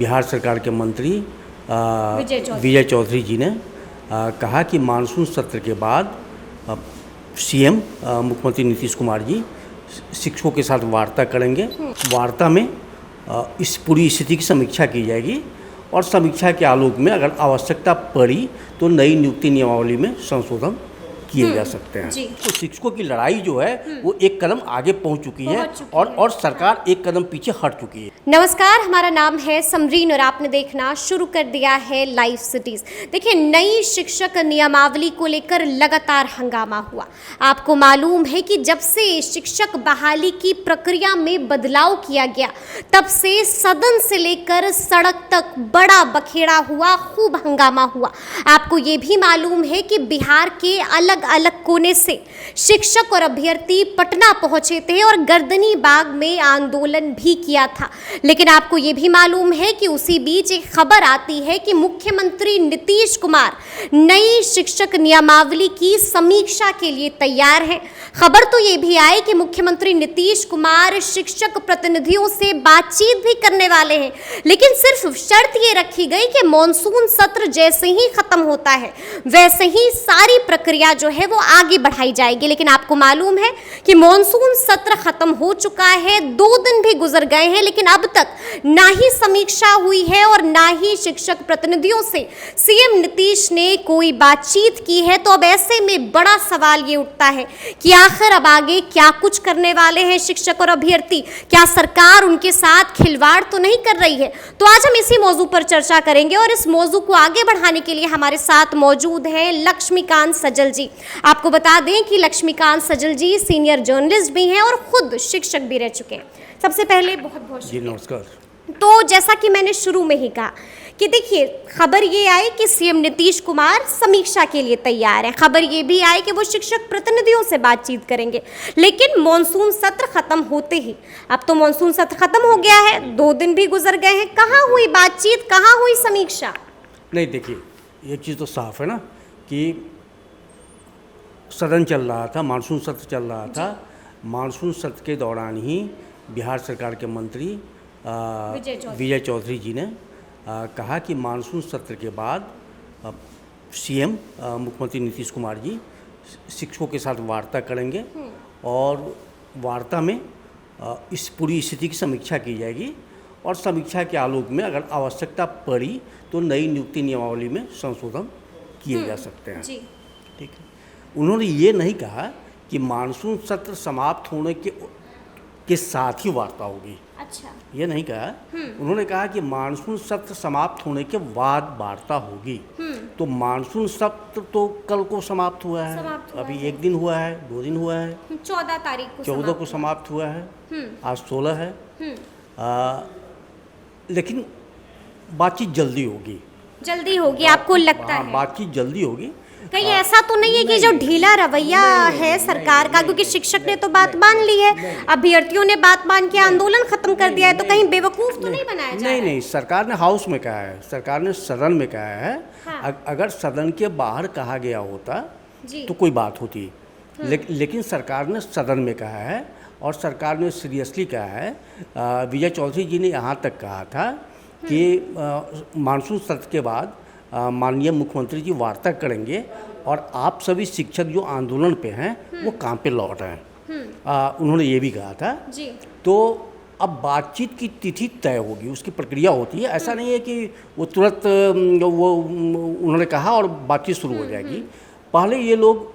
बिहार सरकार के मंत्री विजय चौधरी जी ने कहा कि मानसून सत्र के बाद सीएम मुख्यमंत्री नीतीश कुमार जी शिक्षकों के साथ वार्ता करेंगे। वार्ता में इस पूरी स्थिति की समीक्षा की जाएगी और समीक्षा के आलोक में अगर आवश्यकता पड़ी तो नई नियुक्ति नियमावली में संशोधन किए जा सकते हैं। तो शिक्षकों की लड़ाई जो है वो एक कदम आगे पहुंच चुकी है और सरकार एक कदम पीछे हट चुकी है। नमस्कार, हमारा नाम है समरीन और आपने देखना शुरू कर दिया है लाइव सिटीज। देखिए, नई शिक्षक नियमावली को लेकर लगातार हंगामा हुआ। आपको मालूम है कि जब से शिक्षक बहाली की प्रक्रिया में बदलाव किया गया तब से सदन से लेकर सड़क तक बड़ा बखेड़ा हुआ, खूब हंगामा हुआ। आपको ये भी मालूम है कि बिहार के अलग अलग कोने से शिक्षक और अभ्यर्थी पटना पहुंचे थे और गर्दनी बाग में आंदोलन भी किया था। लेकिन आपको ये भी मालूम है कि उसी बीच एक खबर आती है कि मुख्यमंत्री नीतीश कुमार नई शिक्षक नियमावली की समीक्षा के लिए तैयार हैं। खबर तो ये भी आई कि मुख्यमंत्री नीतीश कुमार शिक्षक प्रतिनिधियों से बातचीत भी करने वाले हैं, लेकिन सिर्फ शर्त ये रखी गई कि मॉनसून सत्र जैसे ही खत्म होता है वैसे ही सारी प्रक्रिया जो है वो आगे बढ़ाई जाएगी। लेकिन आपको मालूम है कि मॉनसून सत्र खत्म हो चुका है, 2 दिन भी गुजर गए हैं, लेकिन अब तक ना ही समीक्षा हुई है और ना ही शिक्षक प्रतिनिधियों से सीएम नीतीश ने कोई बातचीत की है। तो अब ऐसे में बड़ा सवाल ये उठता है कि आखिर अब आगे क्या कुछ करने वाले हैं शिक्षक और अभ्यर्थी? क्या सरकार उनके साथ खिलवाड़ तो नहीं कर रही है? तो आज हम इसी मौजू पर चर्चा करेंगे और इस मौजू को आगे बढ़ाने के लिए हमारे साथ मौजूद हैं लक्ष्मीकांत सजल जी। आपको बता दें कि लक्ष्मीकांत सजल जी सीनियर जर्नलिस्ट भी हैं और खुद शिक्षक भी रह चुके हैं। सबसे पहले बहुत बहुत जी नमस्कार। तो जैसा कि मैंने शुरू में ही कहा कि देखिए, खबर ये आई कि सीएम नीतीश कुमार समीक्षा के लिए तैयार हैं। खबर ये भी आई कि वो शिक्षक प्रतिनिधियों से बातचीत करेंगे। लेकिन मॉनसून सत्र खत्म होते ही, अब तो मॉनसून सत्र खत्म हो गया है, 2 दिन भी गुजर गए हैं, कहाँ हुई बातचीत, कहाँ हुई समीक्षा? नहीं, देखिए, एक चीज़ तो साफ है ना कि सदन चल रहा था, मानसून सत्र चल रहा था। मानसून सत्र के दौरान ही बिहार सरकार के मंत्री विजय चौधरी जी ने कहा कि मानसून सत्र के बाद सीएम मुख्यमंत्री नीतीश कुमार जी शिक्षकों के साथ वार्ता करेंगे और वार्ता में इस पूरी स्थिति की समीक्षा की जाएगी और समीक्षा के आलोक में अगर आवश्यकता पड़ी तो नई नियुक्ति नियमावली में संशोधन किए जा सकते हैं। ठीक है। उन्होंने ये नहीं कहा कि मानसून सत्र समाप्त होने के साथ ही वार्ता होगी। अच्छा, ये नहीं कहा। उन्होंने कहा कि मानसून सत्र समाप्त होने के बाद वार्ता होगी। तो मानसून सत्र तो कल को समाप्त हुआ है, अभी 1 दिन हुआ है, 2 दिन हुआ है, 14 को समाप्त हुआ है, आज 16 है। लेकिन बातचीत जल्दी होगी आपको लगता है? बातचीत जल्दी होगी। कहीं ऐसा तो नहीं है कि जो ढीला रवैया है सरकार का, क्योंकि शिक्षक ने तो बात मान ली है, अभ्यर्थियों ने बात मान के आंदोलन खत्म कर दिया है, तो कहीं बेवकूफ तो नहीं बनाया जा रहा है? नहीं, सरकार ने हाउस में कहा है, सरकार ने सदन में कहा है। हाँ। अगर सदन के बाहर कहा गया होता तो कोई बात होती, लेकिन सरकार ने सदन में कहा है और सरकार ने सीरियसली कहा है। विजय चौधरी जी ने यहाँ तक कहा था कि मानसून सत्र के बाद माननीय मुख्यमंत्री जी वार्ता करेंगे और आप सभी शिक्षक जो आंदोलन पे हैं वो काम पे लौट आए। उन्होंने ये भी कहा था जी। तो अब बातचीत की तिथि तय होगी, उसकी प्रक्रिया होती है। ऐसा नहीं है कि वो तुरंत वो उन्होंने कहा और बातचीत शुरू हो जाएगी। पहले ये लोग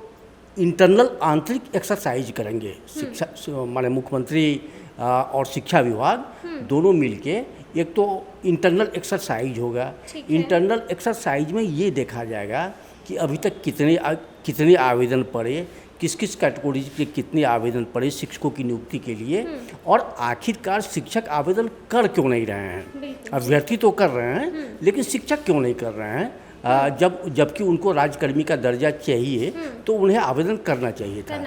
इंटरनल आंतरिक एक्सरसाइज करेंगे, शिक्षा माने मुख्यमंत्री और शिक्षा विभाग दोनों मिलके एक तो इंटरनल एक्सरसाइज होगा। इंटरनल एक्सरसाइज में ये देखा जाएगा कि अभी तक कितने आवेदन पड़े, किस किस कैटेगरी के कितने आवेदन पड़े शिक्षकों की नियुक्ति के लिए, और आखिरकार शिक्षक आवेदन कर क्यों नहीं रहे हैं। अभ्यर्थी तो कर रहे हैं लेकिन शिक्षक क्यों नहीं कर रहे हैं? जबकि उनको राज्यकर्मी का दर्जा चाहिए तो उन्हें आवेदन करना चाहिए था।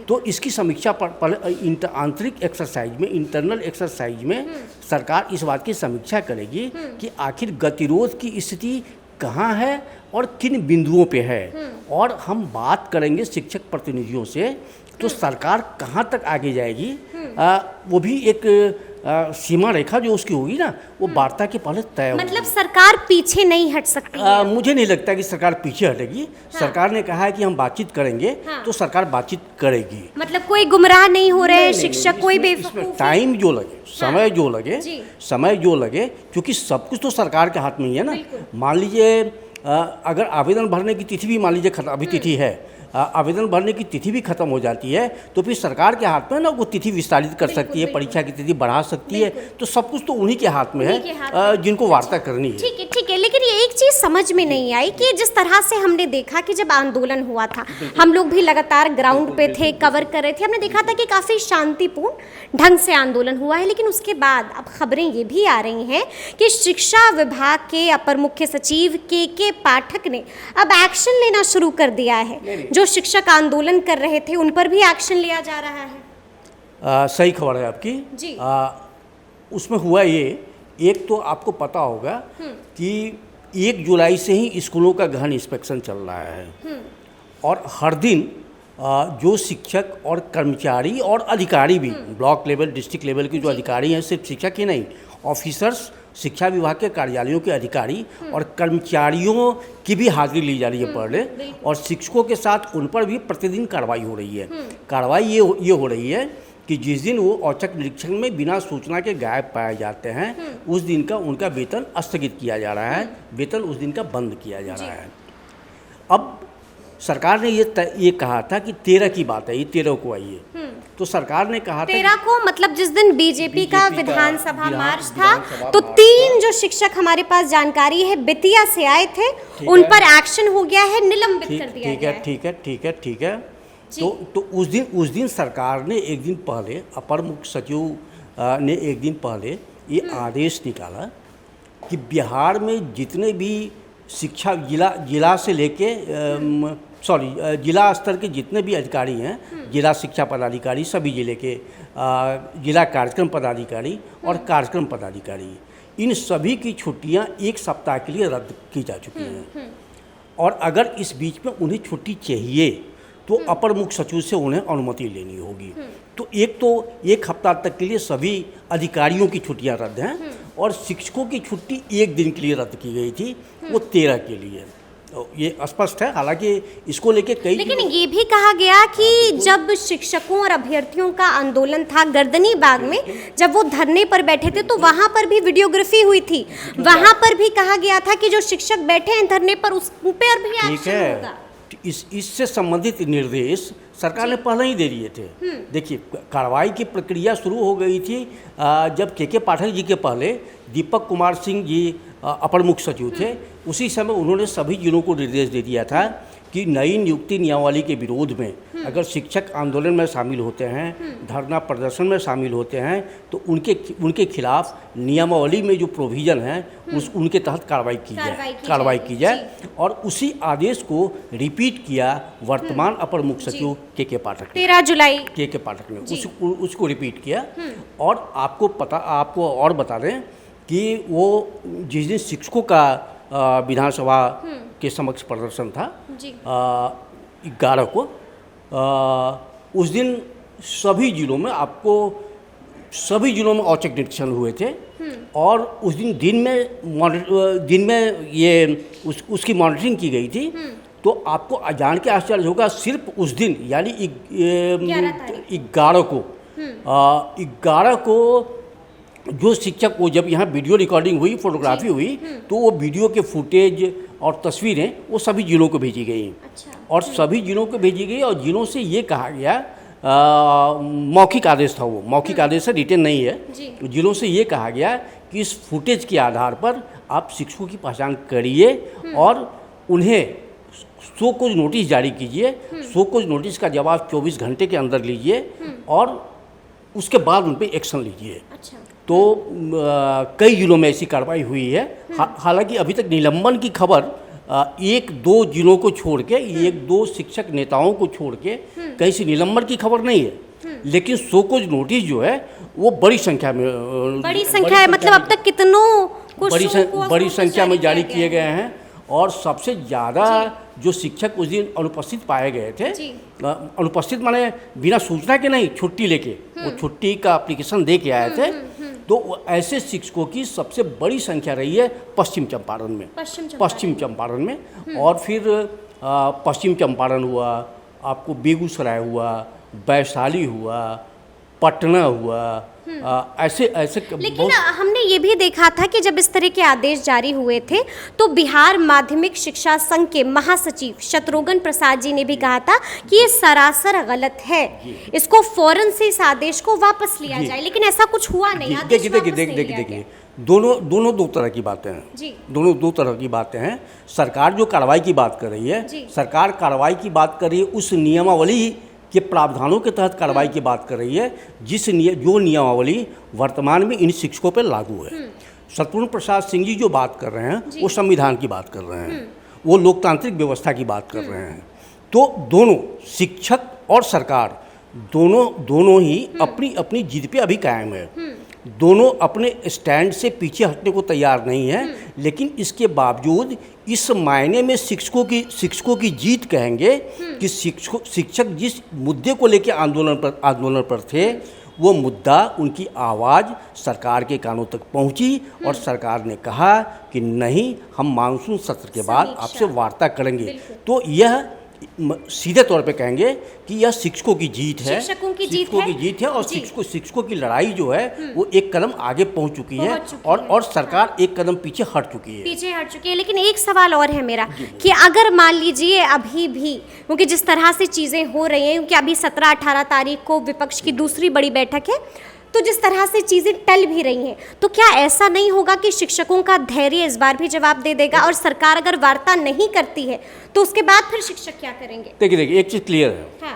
तो इसकी समीक्षा पर आंतरिक एक्सरसाइज में, इंटरनल एक्सरसाइज में सरकार इस बात की समीक्षा करेगी कि आखिर गतिरोध की स्थिति कहाँ है और किन बिंदुओं पे है। और हम बात करेंगे शिक्षक प्रतिनिधियों से तो सरकार कहाँ तक आगे जाएगी, वो भी एक सीमा रेखा जो उसकी होगी ना वो वार्ता के पहले तय होगी। मतलब सरकार पीछे नहीं हट सकती है? मुझे नहीं लगता कि सरकार पीछे हटेगी। हाँ। सरकार ने कहा है कि हम बातचीत करेंगे, हाँ। तो सरकार बातचीत करेगी। मतलब कोई गुमराह नहीं हो रहे, शिक्षक कोई बेवकूफ, टाइम जो लगे, समय जो लगे, जी। समय जो लगे, क्योंकि सब कुछ तो सरकार के हाथ में ही है ना। मान लीजिए अगर आवेदन भरने की तिथि भी मान लीजिए अभी तिथि है, आवेदन भरने की तिथि भी खत्म हो जाती है, तो फिर सरकार के हाथ में ना वो तिथि विस्तारित कर सकती है, परीक्षा की तिथि बढ़ा सकती है। तो सब कुछ तो उन्हीं के हाथ में है जिनको वार्ता करनी है। ठीक है, ठीक है। लेकिन ये एक चीज़ समझ में नहीं आई कि जिस तरह से हमने देखा कि जब आंदोलन हुआ था, हम लोग भी लगातार ग्राउंड पे थे, कवर कर रहे थे, हमने देखा था कि काफ़ी शांतिपूर्ण ढंग से आंदोलन हुआ है। लेकिन उसके बाद अब खबरें ये भी आ रही हैं कि शिक्षा विभाग के अपर मुख्य सचिव के पाठक ने अब एक्शन लेना शुरू कर दिया है। जो शिक्षक आंदोलन कर रहे थे उन पर भी एक्शन लिया जा रहा है। सही खबर है आपकी जी। उसमें हुआ ये, एक तो आपको पता होगा कि 1 जुलाई से ही स्कूलों का गहन इंस्पेक्शन चल रहा है और हर दिन जो शिक्षक और कर्मचारी और अधिकारी भी, ब्लॉक लेवल डिस्ट्रिक्ट लेवल के जो अधिकारी हैं, सिर्फ शिक्षक ही नहीं, ऑफिसर्स, शिक्षा विभाग के कार्यालयों के अधिकारी और कर्मचारियों की भी हाजिरी ली जा रही है पर डे, और शिक्षकों के साथ उन पर भी प्रतिदिन कार्रवाई हो रही है। कार्रवाई ये हो रही है कि जिस दिन वो औचक निरीक्षण में बिना सूचना के गायब पाए जाते हैं, उस दिन का उनका वेतन स्थगित किया जा रहा है, वेतन उस दिन का बंद किया जा रहा है। अब सरकार ने ये कहा था कि 13 की बात है, ये 13 को आई है। तो सरकार ने कहा 13 को, मतलब जिस दिन बीजेपी का विधानसभा मार्च था, तो 3 जो शिक्षक हमारे पास जानकारी है बेतिया से आए थे, उन पर एक्शन हो गया है, निलंबित कर दिया गया है। ठीक है। तो उस दिन सरकार ने एक दिन पहले, अपर मुख्य सचिव ने एक दिन पहले ये आदेश निकाला कि बिहार में जितने भी शिक्षा जिला से लेके जिला स्तर के जितने भी अधिकारी हैं, जिला शिक्षा पदाधिकारी, सभी जिले के जिला कार्यक्रम पदाधिकारी और कार्यक्रम पदाधिकारी, इन सभी की छुट्टियां 1 सप्ताह के लिए रद्द की जा चुकी हैं। और अगर इस बीच में उन्हें छुट्टी चाहिए तो अपर मुख्य सचिव से उन्हें अनुमति लेनी होगी। तो 1 हफ्ता तक के लिए सभी अधिकारियों की छुट्टियां रद्द हैं और शिक्षकों की छुट्टी 1 दिन के लिए रद्द की गई थी, वो 13 के लिए। तो ये स्पष्ट है। हालांकि इसको लेके लेकिन ये भी कहा गया कि जब शिक्षकों और अभ्यर्थियों का आंदोलन था गर्दनी बाग में, जब वो धरने पर बैठे थे, तो वहां पर भी वीडियोग्राफी हुई थी, वहां पर भी कहा गया था कि जो शिक्षक बैठे हैं धरने पर उस पर भी एक्शन होगा। इससे संबंधित निर्देश सरकार ने पहले ही दे दिए थे। देखिए, कार्रवाई की प्रक्रिया शुरू हो गई थी जब के पाठक जी के पहले दीपक कुमार सिंह जी अपर मुख्य सचिव थे। उसी समय उन्होंने सभी जिलों को निर्देश दे दिया था कि नई नियुक्ति नियमावली के विरोध में अगर शिक्षक आंदोलन में शामिल होते हैं, धरना प्रदर्शन में शामिल होते हैं, तो उनके खिलाफ नियमावली में जो प्रोविज़न है उनके तहत कार्रवाई की जाए। और उसी आदेश को रिपीट किया वर्तमान अपर मुख्य सचिव के पाठक ने, 13 जुलाई के पाठक ने उसको रिपीट किया। और आपको और बता दें कि वो जिस दिन शिक्षकों का विधानसभा के समक्ष प्रदर्शन था 11 को, उस दिन सभी जिलों में औचक निरीक्षण हुए थे। और उस दिन में उसकी मॉनिटरिंग की गई थी। तो आपको जान के आश्चर्य होगा, सिर्फ उस दिन यानी 11 को जो शिक्षक को, जब यहाँ वीडियो रिकॉर्डिंग हुई, फोटोग्राफी हुई, तो वो वीडियो के फुटेज और तस्वीरें वो सभी जिलों को भेजी गई। और सभी जिलों को भेजी गई और जिलों से ये कहा गया, मौखिक आदेश था, वो मौखिक आदेश है, रिटन नहीं है। तो जिलों से ये कहा गया कि इस फुटेज के आधार पर आप शिक्षकों की पहचान करिए और उन्हें शो कॉज नोटिस जारी कीजिए। शो कॉज नोटिस का जवाब 24 घंटे के अंदर लीजिए और उसके बाद उन पर एक्शन लीजिए। तो कई जिलों में ऐसी कार्रवाई हुई है। हालांकि अभी तक निलंबन की खबर 1-2 जिलों को छोड़ के, 1-2 शिक्षक नेताओं को छोड़ के कहीं से निलंबन की खबर नहीं है। लेकिन शो कॉज नोटिस जो है वो बड़ी संख्या में मतलब अब तक कितनों बड़ी संख्या में जारी किए गए हैं। और सबसे ज़्यादा जो शिक्षक उस दिन अनुपस्थित पाए गए थे, अनुपस्थित माने बिना सूचना के नहीं, छुट्टी लेके, वो छुट्टी का एप्लीकेशन दे के आए थे, तो ऐसे शिक्षकों की सबसे बड़ी संख्या रही है पश्चिम चंपारण में। पश्चिम चंपारण में और फिर पश्चिम चंपारण हुआ, आपको बेगूसराय हुआ, वैशाली हुआ, पटना हुआ, ऐसे लेकिन हमने ये भी देखा था कि जब इस तरह के आदेश जारी हुए थे तो बिहार माध्यमिक शिक्षा संघ के महासचिव शत्रुघ्न प्रसाद जी ने भी कहा था कि ये सरासर गलत है, इसको फौरन से इस आदेश को वापस लिया जाए, लेकिन ऐसा कुछ हुआ नहीं। देखिए दोनों दो तरह की बातें हैं। दोनों दो तरह की बातें हैं। सरकार जो कार्रवाई की बात कर रही है, सरकार कार्रवाई की बात कर रही है उस नियमावली के प्रावधानों के तहत कार्रवाई की बात कर रही है जो नियमावली वर्तमान में इन शिक्षकों पर लागू है। शत्रुघ्न प्रसाद सिंह जी जो बात कर रहे हैं वो संविधान की बात कर रहे हैं, वो लोकतांत्रिक व्यवस्था की बात कर रहे हैं। तो दोनों शिक्षक और सरकार दोनों ही अपनी अपनी जिद पे अभी कायम है। दोनों अपने स्टैंड से पीछे हटने को तैयार नहीं है, लेकिन इसके बावजूद इस मायने में शिक्षकों की जीत कहेंगे कि शिक्षक जिस मुद्दे को लेकर आंदोलन पर थे वो मुद्दा, उनकी आवाज़ सरकार के कानों तक पहुंची और सरकार ने कहा कि नहीं, हम मानसून सत्र के बाद आपसे वार्ता करेंगे। तो यह सीधे तौर पे कहेंगे कि यह शिक्षकों की जीत है, शिक्षकों की जीत है और शिक्षकों की लड़ाई जो है वो एक कदम आगे पहुंच चुकी है और सरकार एक कदम पीछे हट चुकी है। लेकिन एक सवाल और है मेरा कि अगर मान लीजिए अभी भी, क्योंकि जिस तरह से चीज़ें हो रही हैं, क्योंकि अभी 17-18 तारीख को विपक्ष की दूसरी बड़ी बैठक है, तो जिस तरह से चीज़ें टल भी रही हैं, तो क्या ऐसा नहीं होगा कि शिक्षकों का धैर्य इस बार भी जवाब दे देगा और सरकार अगर वार्ता नहीं करती है तो उसके बाद फिर शिक्षक क्या करेंगे? देखिए एक चीज़ क्लियर है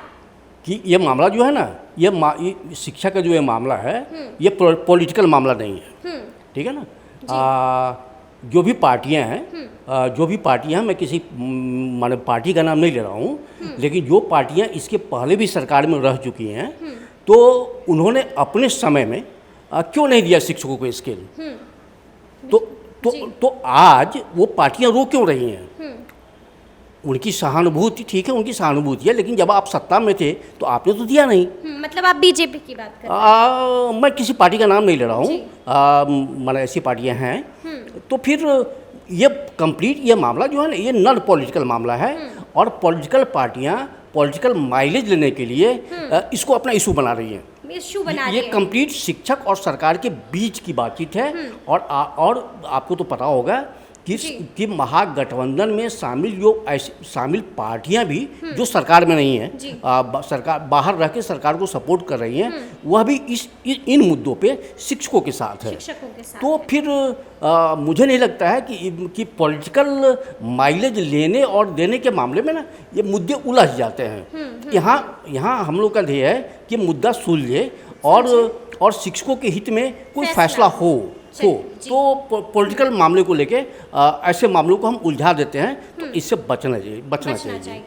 कि ये मामला जो है ना, ये शिक्षा का जो ये मामला है ये पॉलिटिकल मामला नहीं है, ठीक है ना। जो भी पार्टियां हैं, मैं किसी माने पार्टी का नाम नहीं ले रहा हूँ, लेकिन जो पार्टियां इसके पहले भी सरकार में रह चुकी हैं तो उन्होंने अपने समय में क्यों नहीं दिया शिक्षकों को स्केल? तो आज वो पार्टियां रो क्यों रही हैं? उनकी सहानुभूति, ठीक है, उनकी सहानुभूति है, लेकिन जब आप सत्ता में थे तो आपने तो दिया नहीं। मतलब आप बीजेपी की बात कर रहे हैं? मैं किसी पार्टी का नाम नहीं ले रहा हूँ, मतलब ऐसी पार्टियां हैं। तो फिर ये मामला जो है ना, ये नॉन पॉलिटिकल मामला है और पॉलिटिकल पार्टियां पॉलिटिकल माइलेज लेने के लिए इसको अपना इशू बना रही हैं। ये कंप्लीट शिक्षक और सरकार के बीच की बातचीत है और आपको तो पता होगा कि महागठबंधन में शामिल पार्टियां भी जो सरकार में नहीं है, सरकार बाहर रह के सरकार को सपोर्ट कर रही हैं, वह भी इन मुद्दों पे शिक्षकों के साथ है। तो फिर मुझे नहीं लगता है कि पॉलिटिकल माइलेज लेने और देने के मामले में ना ये मुद्दे उलझ जाते हैं। यहाँ हम लोग का ध्येय है कि मुद्दा सुलझे और शिक्षकों के हित में कोई फैसला हो। तो पॉलिटिकल मामले को लेके ऐसे मामलों को हम उलझा देते हैं, तो इससे बचना चाहिए।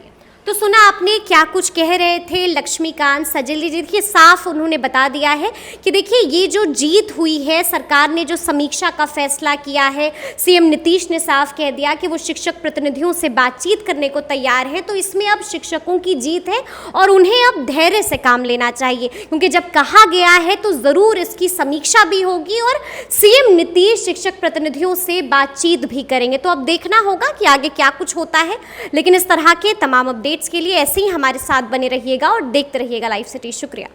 तो सुना आपने क्या कुछ कह रहे थे लक्ष्मीकांत सजल जी। देखिए साफ उन्होंने बता दिया है कि देखिए ये जो जीत हुई है, सरकार ने जो समीक्षा का फैसला किया है, सीएम नीतीश ने साफ कह दिया कि वो शिक्षक प्रतिनिधियों से बातचीत करने को तैयार है, तो इसमें अब शिक्षकों की जीत है और उन्हें अब धैर्य से काम लेना चाहिए, क्योंकि जब कहा गया है तो ज़रूर इसकी समीक्षा भी होगी और सीएम नीतीश शिक्षक प्रतिनिधियों से बातचीत भी करेंगे। तो अब देखना होगा कि आगे क्या कुछ होता है, लेकिन इस तरह के तमाम अपडेट्स के लिए ऐसे ही हमारे साथ बने रहिएगा और देखते रहिएगा लाइव सिटी। शुक्रिया।